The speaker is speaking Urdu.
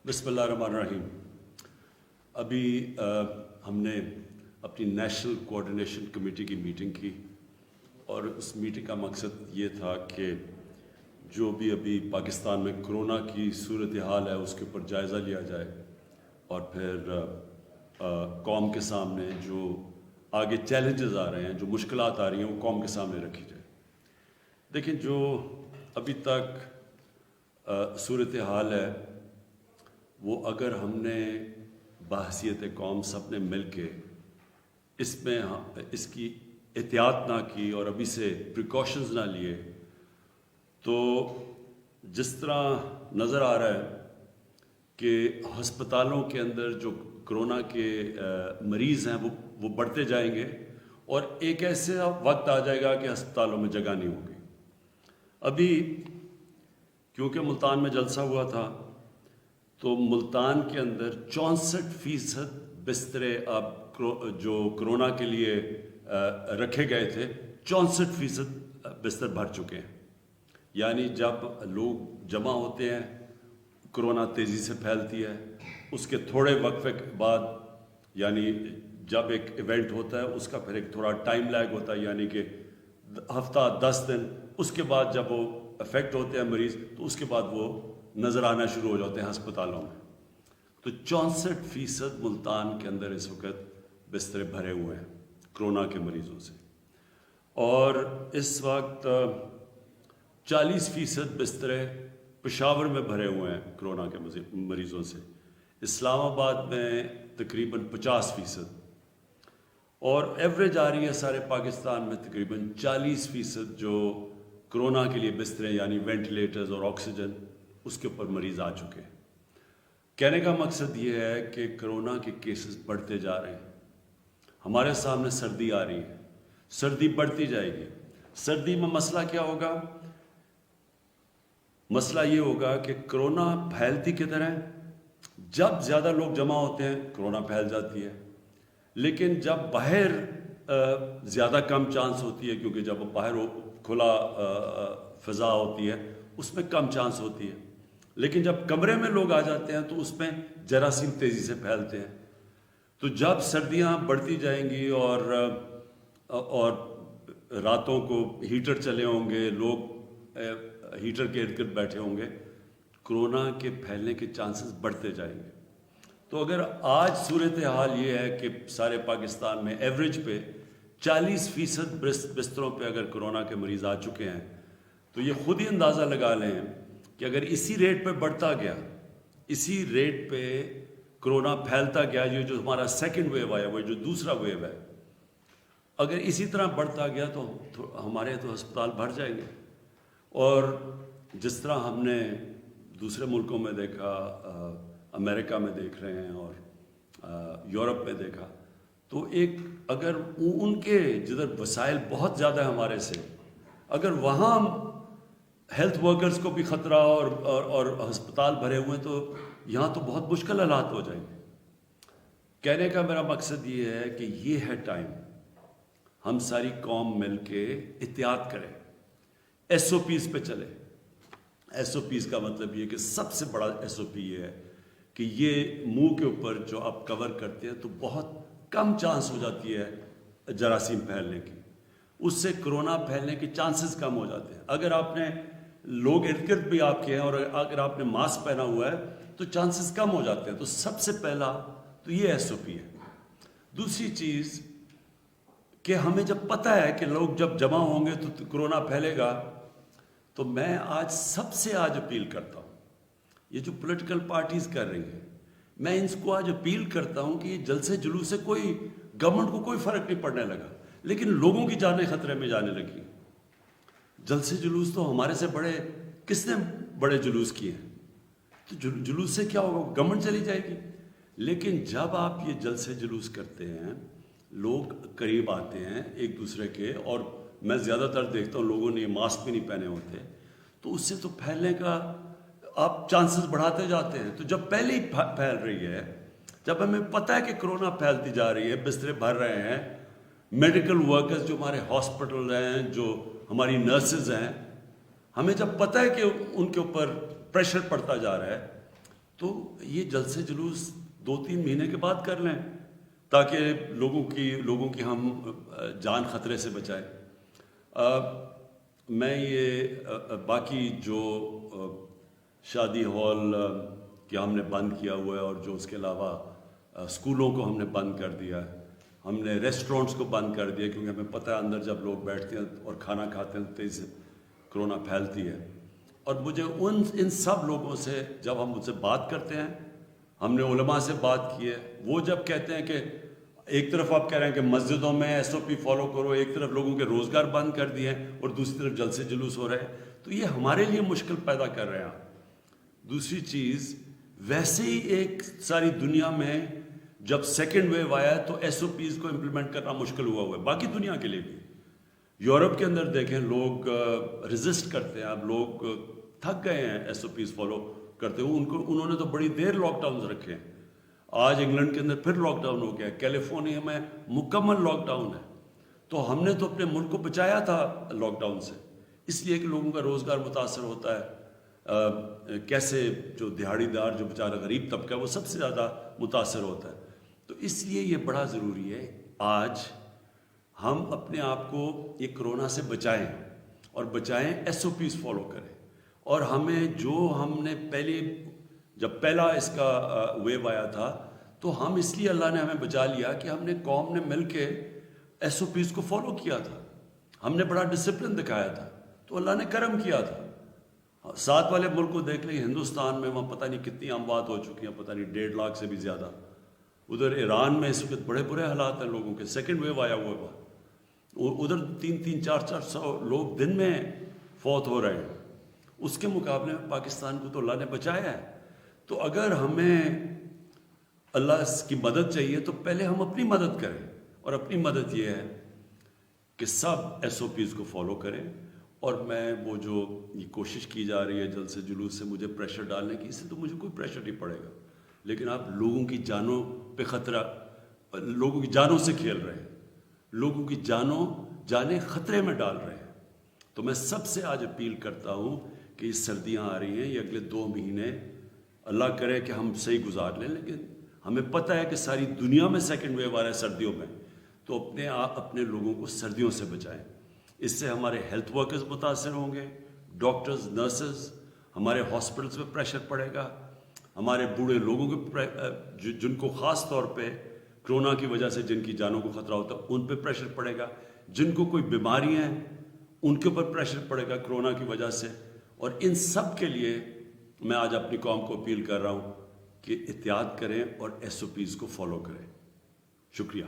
بسم اللہ الرحمن الرحیم۔ ابھی ہم نے اپنی نیشنل کوآرڈینیشن کمیٹی کی میٹنگ کی اور اس میٹنگ کا مقصد یہ تھا کہ جو بھی ابھی پاکستان میں کرونا کی صورتحال ہے اس کے اوپر جائزہ لیا جائے اور پھر قوم کے سامنے جو آگے چیلنجز آ رہے ہیں، جو مشکلات آ رہی ہیں، وہ قوم کے سامنے رکھی جائے۔ دیکھیں، جو ابھی تک صورتحال ہے وہ اگر ہم نے بحیثیت قوم سب نے مل کے اس کی احتیاط نہ کی اور ابھی سے پریکاشنز نہ لیے تو جس طرح نظر آ رہا ہے کہ ہسپتالوں کے اندر جو کرونا کے مریض ہیں وہ بڑھتے جائیں گے اور ایک ایسا وقت آ جائے گا کہ ہسپتالوں میں جگہ نہیں ہوگی۔ ابھی کیونکہ ملتان میں جلسہ ہوا تھا تو ملتان کے اندر 64% بسترے اب جو کرونا کے لیے رکھے گئے تھے 64% بستر بھر چکے ہیں۔ یعنی جب لوگ جمع ہوتے ہیں کرونا تیزی سے پھیلتی ہے، اس کے تھوڑے وقفے کے بعد، یعنی جب ایک ایونٹ ہوتا ہے اس کا پھر ایک تھوڑا ٹائم لیگ ہوتا ہے، یعنی کہ ہفتہ 10 دن، اس کے بعد جب وہ افیکٹ ہوتے ہیں مریض تو اس کے بعد وہ نظر آنا شروع ہو جاتے ہیں ہسپتالوں میں۔ تو 64% ملتان کے اندر اس وقت بسترے بھرے ہوئے ہیں کرونا کے مریضوں سے، اور اس وقت 40% بسترے پشاور میں بھرے ہوئے ہیں کرونا کے مریضوں سے، اسلام آباد میں تقریباً 50%، اور ایوریج آ رہی ہے سارے پاکستان میں تقریباً 40% جو کرونا کے لیے بسترے یعنی وینٹیلیٹرز اور آکسیجن اس کے اوپر مریض آ چکے ہیں۔ کہنے کا مقصد یہ ہے کہ کرونا کے کیسز بڑھتے جا رہے ہیں، ہمارے سامنے سردی آ رہی ہے، سردی بڑھتی جائے گی۔ سردی میں مسئلہ کیا ہوگا؟ مسئلہ یہ ہوگا کہ کرونا پھیلتی کدھر ہے؟ جب زیادہ لوگ جمع ہوتے ہیں کرونا پھیل جاتی ہے، لیکن جب باہر زیادہ کم چانس ہوتی ہے، کیونکہ جب باہر کھلا فضا ہوتی ہے اس میں کم چانس ہوتی ہے، لیکن جب کمرے میں لوگ آ جاتے ہیں تو اس میں جراثیم تیزی سے پھیلتے ہیں۔ تو جب سردیاں بڑھتی جائیں گی اور راتوں کو ہیٹر چلے ہوں گے، لوگ ہیٹر کے ارد گرد بیٹھے ہوں گے، کرونا کے پھیلنے کے چانسز بڑھتے جائیں گے۔ تو اگر آج صورتحال یہ ہے کہ سارے پاکستان میں ایوریج پہ 40% بستروں پہ اگر کرونا کے مریض آ چکے ہیں تو یہ خود ہی اندازہ لگا لیں کہ اگر اسی ریٹ پہ بڑھتا گیا، اسی ریٹ پہ کرونا پھیلتا گیا، یہ جو ہمارا سیکنڈ ویو آیا، وہ جو دوسرا ویو ہے، اگر اسی طرح بڑھتا گیا تو ہمارے تو ہسپتال بھر جائیں گے۔ اور جس طرح ہم نے دوسرے ملکوں میں دیکھا، امریکہ میں دیکھ رہے ہیں اور یورپ میں دیکھا، تو ایک اگر ان کے جدھر وسائل بہت زیادہ ہیں ہمارے سے، اگر وہاں ہیلتھ ورکرز کو بھی خطرہ اور ہسپتال بھرے ہوئے ہیں تو یہاں تو بہت مشکل حالات ہو جائیں گے۔ کہنے کا میرا مقصد یہ ہے کہ یہ ہے ٹائم، ہم ساری قوم مل کے احتیاط کریں، ایس او پیز پہ چلیں۔ ایس او پیز کا مطلب یہ کہ سب سے بڑا ایس او پی یہ ہے کہ یہ منہ کے اوپر جو آپ کور کرتے ہیں تو بہت کم چانس ہو جاتی ہے جراثیم پھیلنے کی، اس سے کرونا پھیلنے کے چانسز کم ہو جاتے ہیں۔ اگر آپ نے لوگ ارد گرد بھی آپ کے ہیں اور اگر آپ نے ماسک پہنا ہوا ہے تو چانسز کم ہو جاتے ہیں۔ تو سب سے پہلا تو یہ ایس او پی ہے۔ دوسری چیز کہ ہمیں جب پتہ ہے کہ لوگ جب جمع ہوں گے تو کرونا پھیلے گا، تو میں آج سب سے اپیل کرتا ہوں، یہ جو پولیٹیکل پارٹیز کر رہی ہیں، میں ان کو آج اپیل کرتا ہوں کہ یہ جلسے جلوس سے کوئی گورنمنٹ کو کوئی فرق نہیں پڑنے لگا، لیکن لوگوں کی جانیں خطرے میں جانے لگی۔ جلسے جلوس تو ہمارے سے بڑے کس نے بڑے جلوس کیے ہیں؟ تو جلوس سے کیا ہوگا؟ گورنمنٹ چلی جائے گی۔ لیکن جب آپ یہ جلسے جلوس کرتے ہیں، لوگ قریب آتے ہیں ایک دوسرے کے، اور میں زیادہ تر دیکھتا ہوں لوگوں نے یہ ماسک بھی نہیں پہنے ہوتے، تو اس سے تو پھیلنے کا آپ چانسز بڑھاتے جاتے ہیں۔ تو جب پہلے ہی پھیل رہی ہے، جب ہمیں پتہ ہے کہ کرونا پھیلتی جا رہی ہے، بسترے بھر رہے ہیں، میڈیکل ورکرز جو ہمارے ہاسپٹل ہیں، جو ہماری نرسز ہیں، ہمیں جب پتہ ہے کہ ان کے اوپر پریشر پڑتا جا رہا ہے، تو یہ جلسے جلوس 2-3 مہینے کے بعد کر لیں تاکہ لوگوں کی ہم جان خطرے سے بچائیں. میں یہ باقی جو شادی ہال کہ ہم نے بند کیا ہوا ہے اور جو اس کے علاوہ اسکولوں کو ہم نے بند کر دیا ہے, ہم نے ریسٹورینٹس کو بند کر دیا, کیونکہ ہمیں پتہ ہے اندر جب لوگ بیٹھتے ہیں اور کھانا کھاتے ہیں تیزی سے کرونا پھیلتی ہے. اور مجھے ان سب لوگوں سے جب ہم ان سے بات کرتے ہیں, ہم نے علماء سے بات کی ہے, وہ جب کہتے ہیں کہ ایک طرف آپ کہہ رہے ہیں کہ مسجدوں میں ایس او پی فالو کرو, ایک طرف لوگوں کے روزگار بند کر دیے ہیں اور دوسری طرف جلسے جلوس ہو رہے ہیں, تو یہ ہمارے لیے مشکل پیدا کر رہے ہیں. دوسری چیز, ویسے ہی ایک ساری دنیا میں جب سیکنڈ ویو آیا تو ایس او پیز کو امپلیمنٹ کرنا مشکل ہوا ہے, باقی دنیا کے لیے بھی. یورپ کے اندر دیکھیں لوگ ریزسٹ کرتے ہیں, اب لوگ تھک گئے ہیں ایس او پیز فالو کرتے ہوئے. انہوں نے تو بڑی دیر لاک ڈاؤنز رکھے ہیں. آج انگلینڈ کے اندر پھر لاک ڈاؤن ہو گیا, کیلیفورنیا میں مکمل لاک ڈاؤن ہے. تو ہم نے تو اپنے ملک کو بچایا تھا لاک ڈاؤن سے, اس لیے کہ لوگوں کا روزگار متاثر ہوتا ہے. کیسے جو دہاڑی دار جو بیچارہ غریب طبقہ ہے وہ سب سے زیادہ متاثر ہوتا ہے. تو اس لیے یہ بڑا ضروری ہے آج ہم اپنے آپ کو یہ کرونا سے بچائیں, اور بچائیں ایس او پیز فالو کریں. اور ہمیں جو ہم نے جب پہلا اس کا ویو آیا تھا تو ہم اس لیے اللہ نے ہمیں بچا لیا کہ ہم نے قوم نے مل کے ایس او پیز کو فالو کیا تھا, ہم نے بڑا ڈسپلن دکھایا تھا, تو اللہ نے کرم کیا تھا. ساتھ والے ملک کو دیکھ لیں, ہندوستان میں وہاں پتہ نہیں کتنی اموات ہو چکی ہیں, پتہ نہیں 1.5 لاکھ سے بھی زیادہ. ادھر ایران میں اس وقت بڑے برے حالات ہیں لوگوں کے, سیکنڈ ویو آیا ہوا ہے, ادھر 300 400 لوگ دن میں فوت ہو رہے ہیں. اس کے مقابلے میں پاکستان کو تو اللہ نے بچایا ہے. تو اگر ہمیں اللہ کی مدد چاہیے تو پہلے ہم اپنی مدد کریں, اور اپنی مدد یہ ہے کہ سب ایس او پیز کو فالو کریں. اور میں وہ جو یہ کوشش کی جا رہی ہے جلسے جلوس سے مجھے پریشر ڈالنے کی, اس سے تو مجھے کوئی پریشر نہیں پڑے گا, لیکن آپ لوگوں کی جانوں پہ خطرہ, لوگوں کی جانوں سے کھیل رہے ہیں, لوگوں کی جانیں خطرے میں ڈال رہے ہیں. تو میں سب سے آج اپیل کرتا ہوں کہ یہ سردیاں آ رہی ہیں, یہ اگلے 2 مہینے اللہ کرے کہ ہم صحیح گزار لیں, لیکن ہمیں پتہ ہے کہ ساری دنیا میں سیکنڈ ویو آ رہا ہے سردیوں میں, تو اپنے لوگوں کو سردیوں سے بچائیں. اس سے ہمارے ہیلتھ ورکرز متاثر ہوں گے, ڈاکٹرز, نرسز, ہمارے ہاسپٹلس پہ پریشر پڑے گا, ہمارے بوڑھے لوگوں کے جن کو خاص طور پہ کرونا کی وجہ سے جن کی جانوں کو خطرہ ہوتا ہے ان پہ پریشر پڑے گا, جن کو کوئی بیماریاں ہیں ان کے اوپر پریشر پڑے گا کرونا کی وجہ سے. اور ان سب کے لیے میں آج اپنی قوم کو اپیل کر رہا ہوں کہ احتیاط کریں اور ایس او پیز کو فالو کریں. شکریہ.